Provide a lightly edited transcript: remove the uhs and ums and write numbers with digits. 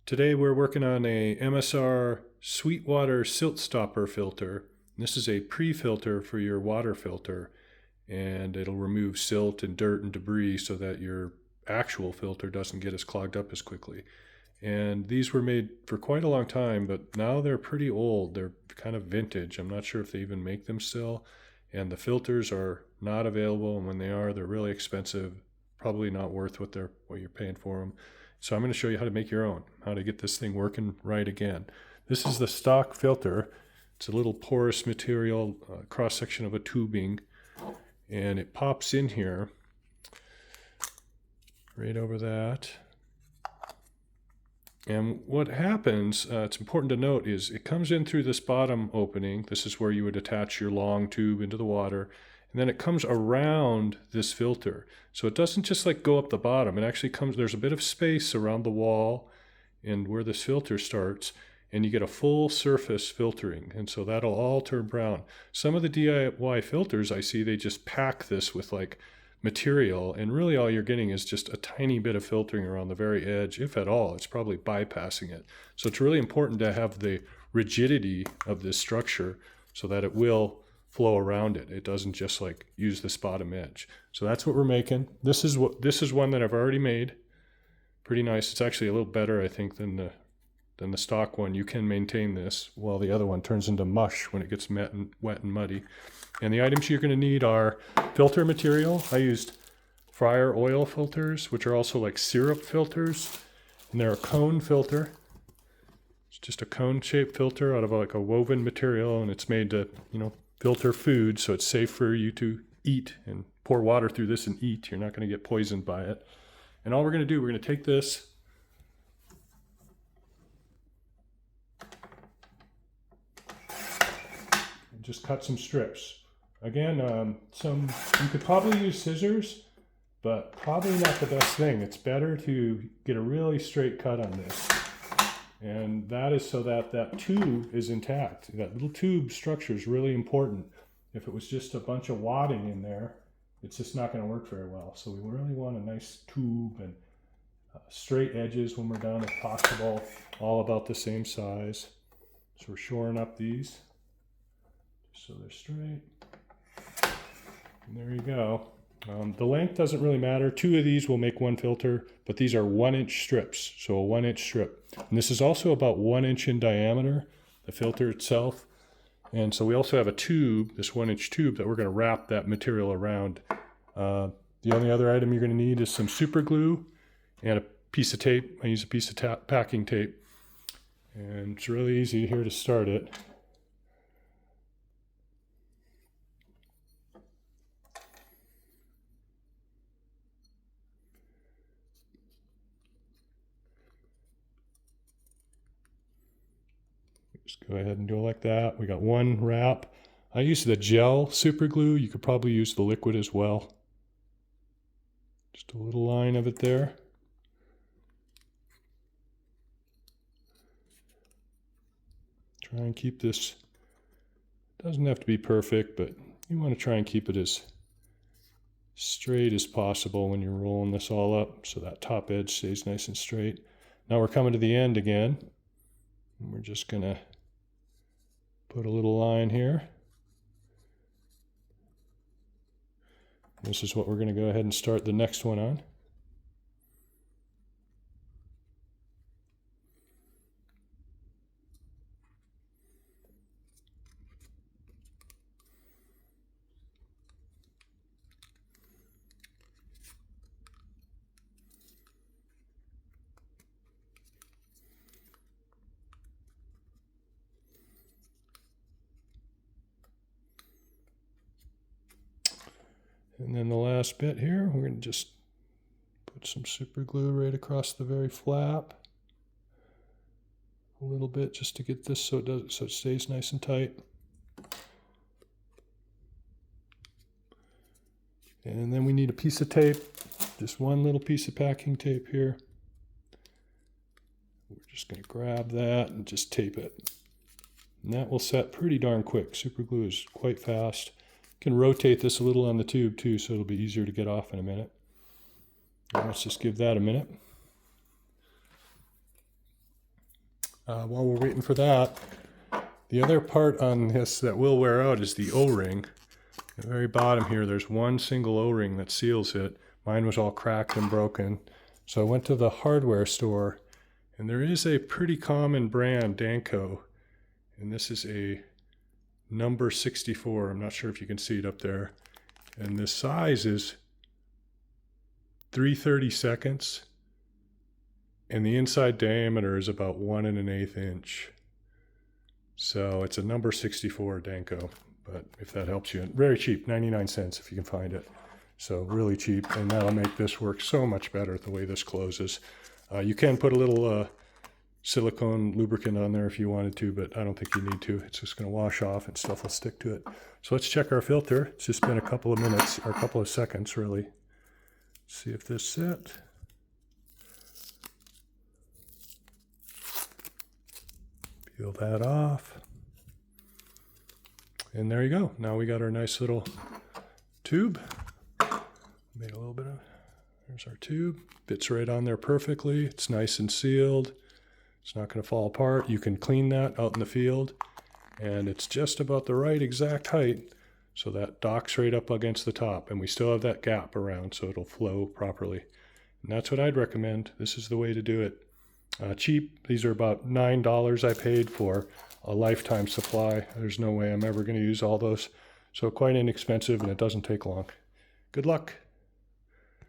Today we're working on a MSR SweetWater Siltstopper filter. This is a pre-filter for your water filter, and it'll remove silt and dirt and debris so that your actual filter doesn't get as clogged up as quickly. And these were made for quite a long time, but now they're pretty old. They're kind of vintage. I'm not sure if they even make them still. And the filters are not available, and when they are, they're really expensive. Probably not worth what you're paying for them. So I'm going to show you how to make your own, how to get this thing working right again. This is the stock filter. It's a little porous material, cross-section of a tubing, and it pops in here, right over that. And what happens, it's important to note, is it comes in through this bottom opening. This is where you would attach your long tube into the water. And then it comes around this filter. So it doesn't just like go up the bottom. It actually comes, there's a bit of space around the wall and where this filter starts, and you get a full surface filtering. And so that'll all turn brown. Some of the DIY filters I see, they just pack this with like material, and really all you're getting is just a tiny bit of filtering around the very edge. If at all, it's probably bypassing it. So it's really important to have the rigidity of this structure so that it will flow around it. It doesn't just like use this bottom edge. So that's what we're making. This is one that I've already made. Pretty nice. It's actually a little better, I think, than the stock one. You can maintain this while the other one turns into mush when it gets wet and muddy. And the items you're going to need are filter material. I used fryer oil filters, which are also like syrup filters, and they're a cone filter. It's just a cone-shaped filter out of like a woven material, and it's made to, filter food, so it's safe for you to eat and pour water through this and eat. You're not going to get poisoned by it. And all we're going to do, we're going to take this and just cut some strips. Again, you could probably use scissors, but probably not the best thing. It's better to get a really straight cut on this. And that is so that that tube is intact. That little tube structure is really important. If it was just a bunch of wadding in there, it's just not going to work very well. So we really want a nice tube and straight edges when we're done if possible, all about the same size. So we're shoring up these just so they're straight. And there you go. The length doesn't really matter. 2 of these will make 1 filter, but these are 1-inch strips, so a 1-inch strip. And this is also about 1 inch in diameter, the filter itself. And so we also have a tube, this 1-inch tube, that we're going to wrap that material around. The only other item you're going to need is some super glue and a piece of tape. I use a piece of packing tape. And it's really easy here to start it. Just go ahead and do it like that. We got 1 wrap. I use the gel super glue. You could probably use the liquid as well. Just a little line of it there. Try and keep this, doesn't have to be perfect, but you want to try and keep it as straight as possible when you're rolling this all up so that top edge stays nice and straight. Now we're coming to the end again. And we're just going to put a little line here. This is what we're going to go ahead and start the next one on. And then the last bit here, we're going to just put some super glue right across the very flap. A little bit just to get this so it stays nice and tight. And then we need a piece of tape, just 1 little piece of packing tape here. We're just going to grab that and just tape it. And that will set pretty darn quick. Super glue is quite fast. Can rotate this a little on the tube too, so it'll be easier to get off in a minute. Let's just give that a minute. While we're waiting for that, the other part on this that will wear out is the O-ring. At the very bottom here, there's one single O-ring that seals it. Mine was all cracked and broken. So I went to the hardware store, and there is a pretty common brand, Danco. And this is a number 64. I'm not sure if you can see it up there. And the size is 3/32, and the inside diameter is about 1 1/8 inch. So it's a number 64 Danco, but if that helps you, very cheap, 99 cents if you can find it. So really cheap, and that'll make this work so much better the way this closes. You can put a little silicone lubricant on there if you wanted to, but I don't think you need to. It's just going to wash off and stuff will stick to it. So let's check our filter. It's just been a couple of minutes, or a couple of seconds really. See if this set. Peel that off. And there you go. Now we got our nice little tube. Made a little bit of, there's our tube. Fits right on there perfectly. It's nice and sealed. It's not going to fall apart. You can clean that out in the field. And it's just about the right exact height so that docks right up against the top. And we still have that gap around so it'll flow properly. And that's what I'd recommend. This is the way to do it. Cheap. These are about $9 I paid for a lifetime supply. There's no way I'm ever going to use all those. So quite inexpensive, and it doesn't take long. Good luck.